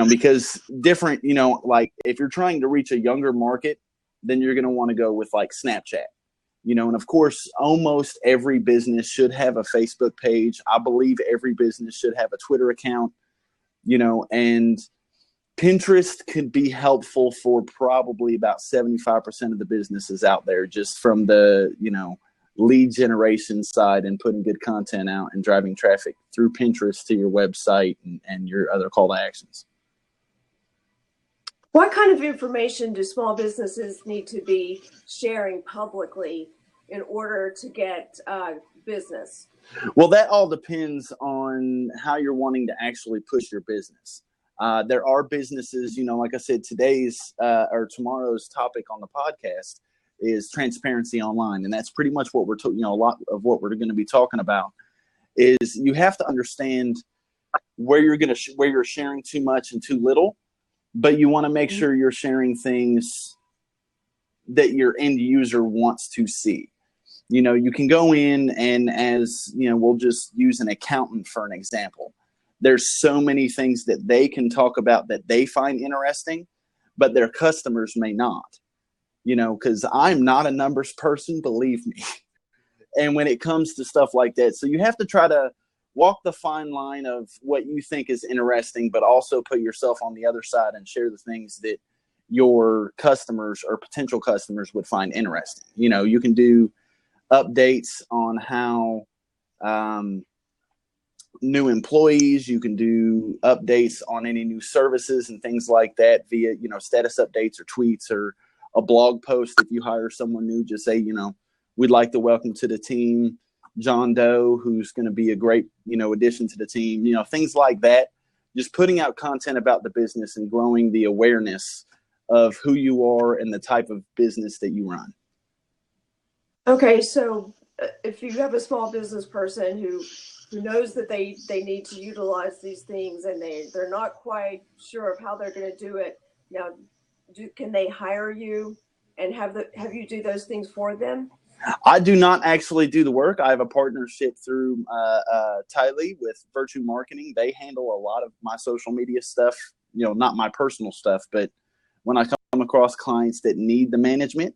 because different, like if you're trying to reach a younger market, then you're going to want to go with like Snapchat. And of course, almost every business should have a Facebook page. I believe every business should have a Twitter account, and Pinterest could be helpful for probably about 75% of the businesses out there, just from the, lead generation side and putting good content out and driving traffic through Pinterest to your website and your other call to actions. What kind of information do small businesses need to be sharing publicly in order to get business? Well, that all depends on how you're wanting to actually push your business. There are businesses, like I said, today's or tomorrow's topic on the podcast is transparency online. And that's pretty much what we're a lot of what we're going to be talking about is you have to understand where you're sharing too much and too little, but you want to make sure you're sharing things that your end user wants to see. You can go in and we'll just use an accountant for an example. There's so many things that they can talk about that they find interesting, but their customers may not, because I'm not a numbers person, believe me. And when it comes to stuff like that, so you have to try to walk the fine line of what you think is interesting, but also put yourself on the other side and share the things that your customers or potential customers would find interesting. You can do updates on how new employees, you can do updates on any new services and things like that via, status updates or tweets or a blog post. If you hire someone new, just say, we'd like to welcome to the team John Doe, who's going to be a great, addition to the team, things like that. Just putting out content about the business and growing the awareness of who you are and the type of business that you run. Okay, so if you have a small business person who knows that they need to utilize these things and they're not quite sure of how they're going to do it, now, can they hire you and have you do those things for them? I do not actually do the work. I have a partnership through Tylee with Virtue Marketing. They handle a lot of my social media stuff, not my personal stuff, but when I come across clients that need the management,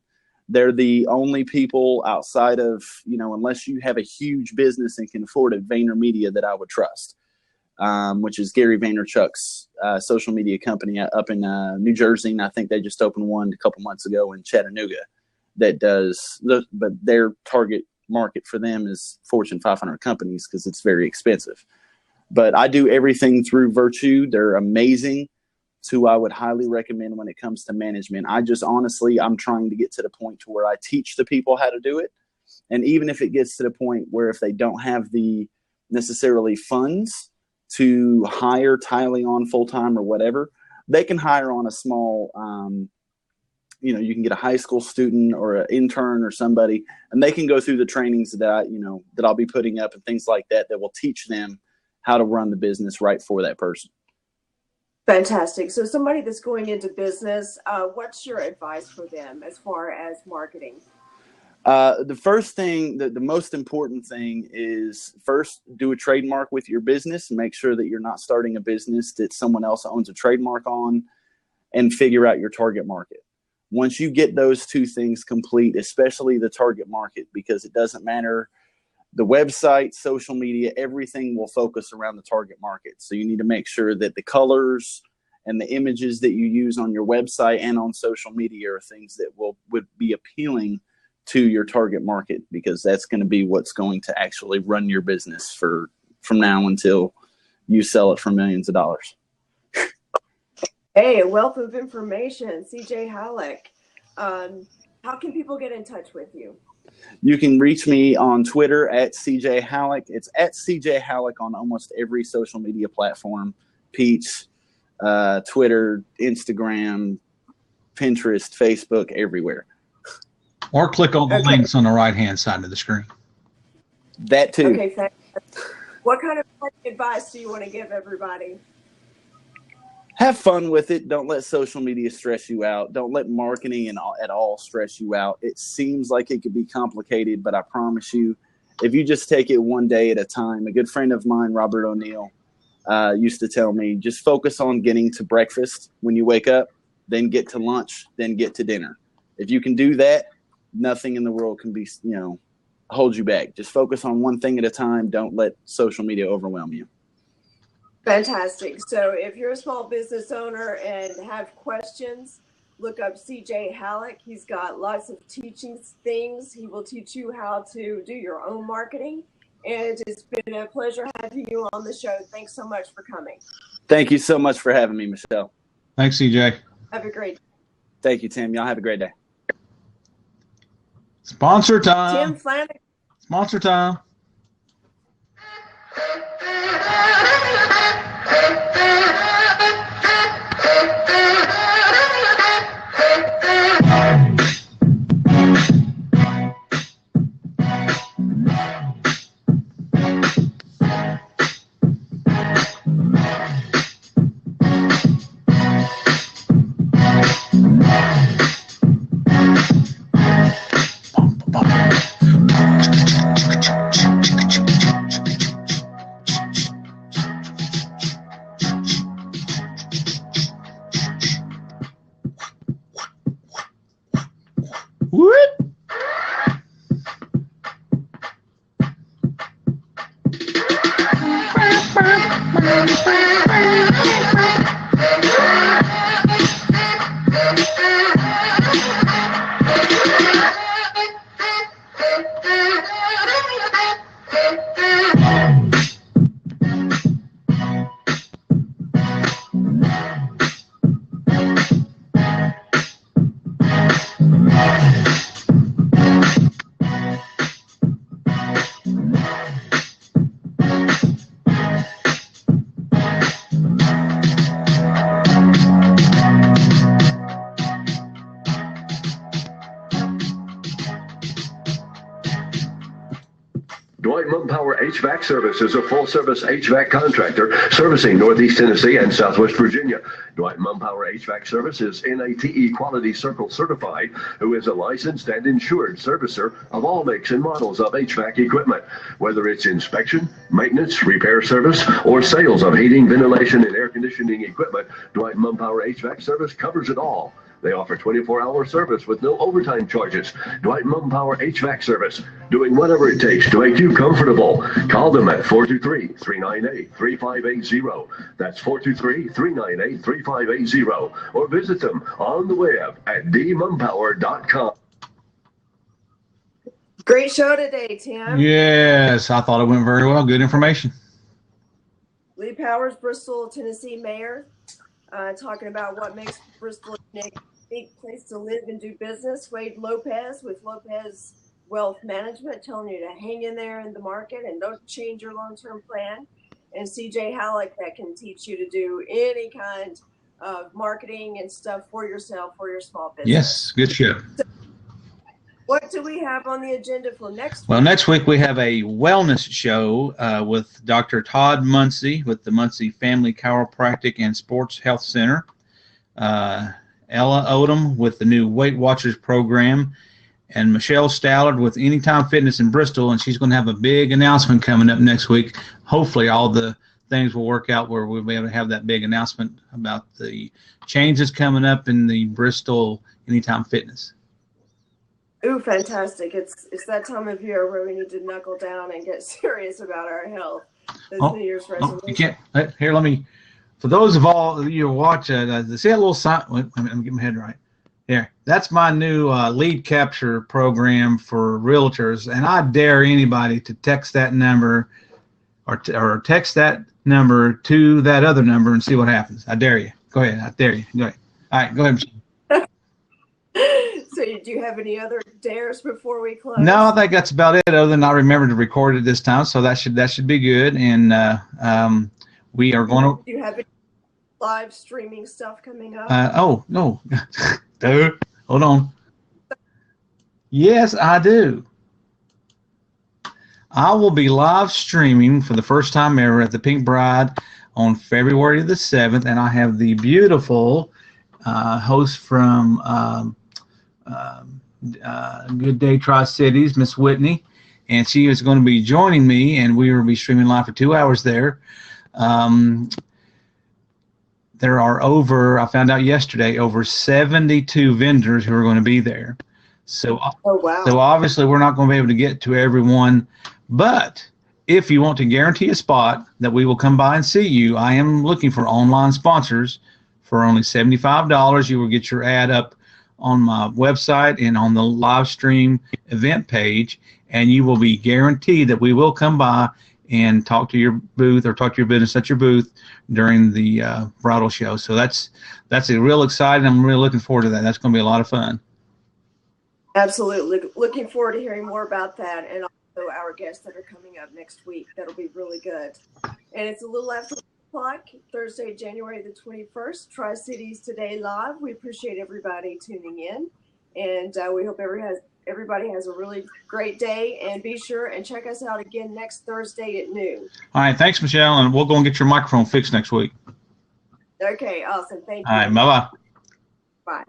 they're the only people outside of, unless you have a huge business and can afford it, VaynerMedia, that I would trust, which is Gary Vaynerchuk's social media company up in New Jersey. And I think they just opened one a couple months ago in Chattanooga that does, but their target market for them is Fortune 500 companies because it's very expensive. But I do everything through Virtue. They're amazing. It's who I would highly recommend when it comes to management. I'm trying to get to the point to where I teach the people how to do it. And even if it gets to the point where if they don't have the necessarily funds to hire Tylee on full-time or whatever, they can hire on a small, you can get a high school student or an intern or somebody, and they can go through the trainings that that I'll be putting up and things like that will teach them how to run the business right for that person. Fantastic. So somebody that's going into business, what's your advice for them as far as marketing? The first thing, the most important thing is first do a trademark with your business and make sure that you're not starting a business that someone else owns a trademark on, and figure out your target market. Once you get those two things complete, especially the target market, because it doesn't matter, the website, social media, everything will focus around the target market. So you need to make sure that the colors and the images that you use on your website and on social media are things that would be appealing to your target market, because that's going to be what's going to actually run your business from now until you sell it for millions of dollars. Hey, a wealth of information. CJ Halleck. How can people get in touch with you? You can reach me on Twitter at CJ Halleck. It's at CJ Halleck on almost every social media platform: Peach, Twitter, Instagram, Pinterest, Facebook, everywhere. Or click on the links on the right-hand side of the screen. That too. Okay, thanks. What kind of advice do you want to give everybody? Have fun with it. Don't let social media stress you out. Don't let marketing at all stress you out. It seems like it could be complicated, but I promise you, if you just take it one day at a time. A good friend of mine, Robert O'Neill, used to tell me, just focus on getting to breakfast when you wake up, then get to lunch, then get to dinner. If you can do that, nothing in the world can be, hold you back. Just focus on one thing at a time. Don't let social media overwhelm you. Fantastic. So if you're a small business owner and have questions, look up CJ Halleck. He's got lots of teaching things. He will teach you how to do your own marketing. And it's been a pleasure having you on the show. Thanks so much for coming. Thank you so much for having me, Michelle. Thanks, CJ. Have a great day. Thank you, Tim. Y'all have a great day. Sponsor time. Tim Flanagan. Sponsor time. Whoop. Dwight Mumpower HVAC Service is a full-service HVAC contractor servicing Northeast Tennessee and Southwest Virginia. Dwight Mumpower HVAC Service is NATE Quality Circle certified, who is a licensed and insured servicer of all makes and models of HVAC equipment. Whether it's inspection, maintenance, repair service, or sales of heating, ventilation, and air conditioning equipment, Dwight Mumpower HVAC Service covers it all. They offer 24-hour service with no overtime charges. Dwight Mumpower HVAC Service, doing whatever it takes to make you comfortable. Call them at 423-398-3580. That's 423-398-3580. Or visit them on the web at dmumpower.com. Great show today, Tim. Yes, I thought it went very well. Good information. Lee Powers, Bristol, Tennessee mayor, talking about what makes Bristol a unique place to live and do business. Wade Lopez with Lopez Wealth Management, telling you to hang in there in the market and don't change your long-term plan. And CJ Halleck, that can teach you to do any kind of marketing and stuff for yourself, for your small business. Yes, good show. So what do we have on the agenda for next week? Well, next week we have a wellness show with Dr. Todd Muncie with the Muncie Family Chiropractic and Sports Health Center. Ella Odom with the new Weight Watchers program, and Michelle Stallard with Anytime Fitness in Bristol, and she's going to have a big announcement coming up next week. Hopefully all the things will work out where we'll be able to have that big announcement about the changes coming up in the Bristol Anytime Fitness. Ooh, fantastic. It's that time of year where we need to knuckle down and get serious about our health. Those New Year's resolutions. You can't. Here, let me. For those of all of you who watch it, see that little sign? Let me get my head right. There. That's my new lead capture program for realtors, and I dare anybody to text that number or text that number to that other number and see what happens. I dare you. Go ahead. I dare you. Go ahead. All right. Go ahead, Michelle. So do you have any other dares before we close? No, I think that's about it. Other than I remembered to record it this time, so that should be good. And we are going to. Do you have any live streaming stuff coming up? Oh no, dude, hold on. Yes, I do. I will be live streaming for the first time ever at the Pink Bride on February the 7th, and I have the beautiful host from Good Day Tri-Cities, Miss Whitney, and she is going to be joining me, and we will be streaming live for 2 hours there. There are I found out yesterday, over 72 vendors who are going to be there. So, oh, wow. So obviously we're not going to be able to get to everyone, but if you want to guarantee a spot that we will come by and see you, I am looking for online sponsors. For only $75, you will get your ad up on my website and on the live stream event page, and you will be guaranteed that we will come by and talk to your booth or talk to your business at your booth during the bridal show. So that's a real exciting. I'm really looking forward to that. That's going to be a lot of fun. Absolutely. Looking forward to hearing more about that, and also our guests that are coming up next week. That'll be really good. And it's a little after o'clock, Thursday, January the 21st, Tri-Cities Today Live. We appreciate everybody tuning in, and we hope everybody has a really great day. And be sure and check us out again next Thursday at noon. All right, thanks, Michelle, and we'll go and get your microphone fixed next week. Okay, awesome. Thank you. All right, bye-bye. Bye.